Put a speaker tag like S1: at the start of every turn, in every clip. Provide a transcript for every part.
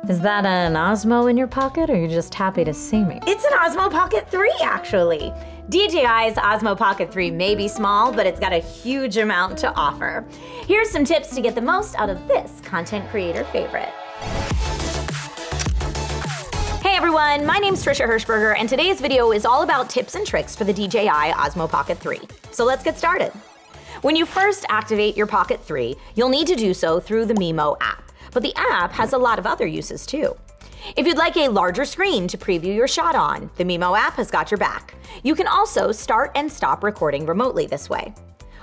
S1: Is that an Osmo in your pocket, or are you just happy to see me?
S2: It's an Osmo Pocket 3, actually. DJI's Osmo Pocket 3 may be small, but it's got a huge amount to offer. Here's some tips to get the most out of this content creator favorite. Hey everyone, my name's Trisha Hirschberger, and today's video is all about tips and tricks for the DJI Osmo Pocket 3. So let's get started. When you first activate your Pocket 3, you'll need to do so through the Mimo app. But the app has a lot of other uses too. If you'd like a larger screen to preview your shot on, the Mimo app has got your back. You can also start and stop recording remotely this way.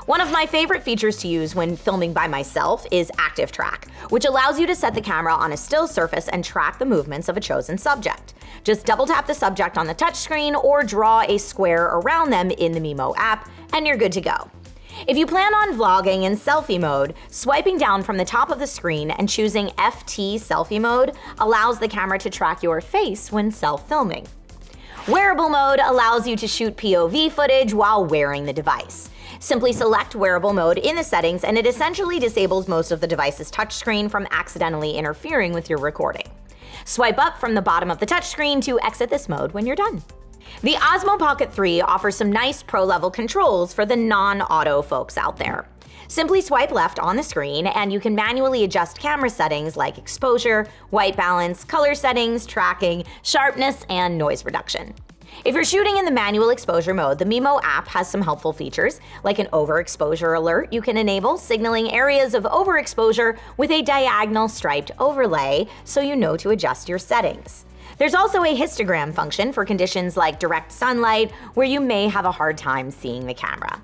S2: One of my favorite features to use when filming by myself is Active Track, which allows you to set the camera on a still surface and track the movements of a chosen subject. Just double tap the subject on the touchscreen or draw a square around them in the Mimo app, and you're good to go. If you plan on vlogging in selfie mode, swiping down from the top of the screen and choosing FT selfie mode allows the camera to track your face when self-filming. Wearable mode allows you to shoot POV footage while wearing the device. Simply select wearable mode in the settings and it essentially disables most of the device's touchscreen from accidentally interfering with your recording. Swipe up from the bottom of the touchscreen to exit this mode when you're done. The Osmo Pocket 3 offers some nice pro-level controls for the non-auto folks out there. Simply swipe left on the screen and you can manually adjust camera settings like exposure, white balance, color settings, tracking, sharpness, and noise reduction. If you're shooting in the manual exposure mode, the Mimo app has some helpful features, like an overexposure alert you can enable, signaling areas of overexposure with a diagonal striped overlay so you know to adjust your settings. There's also a histogram function for conditions like direct sunlight, where you may have a hard time seeing the camera.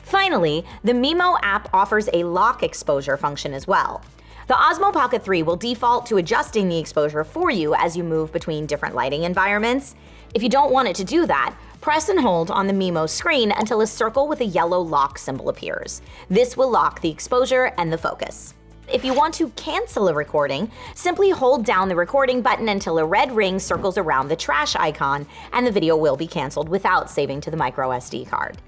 S2: Finally, the Mimo app offers a lock exposure function as well. The Osmo Pocket 3 will default to adjusting the exposure for you as you move between different lighting environments. If you don't want it to do that, press and hold on the Mimo screen until a circle with a yellow lock symbol appears. This will lock the exposure and the focus. If you want to cancel a recording, simply hold down the recording button until a red ring circles around the trash icon, and the video will be canceled without saving to the microSD card.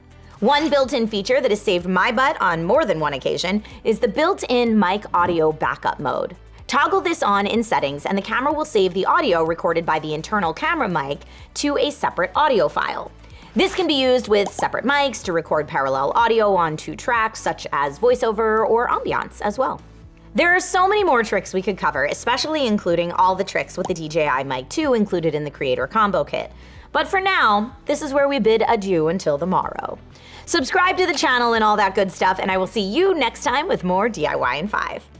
S2: One built-in feature that has saved my butt on more than one occasion is the built-in mic audio backup mode. Toggle this on in settings and the camera will save the audio recorded by the internal camera mic to a separate audio file. This can be used with separate mics to record parallel audio on two tracks such as voiceover or ambiance as well. There are so many more tricks we could cover, especially including all the tricks with the DJI Mic 2 included in the Creator Combo Kit. But for now, this is where we bid adieu until tomorrow. Subscribe to the channel and all that good stuff, and I will see you next time with more DIY in 5.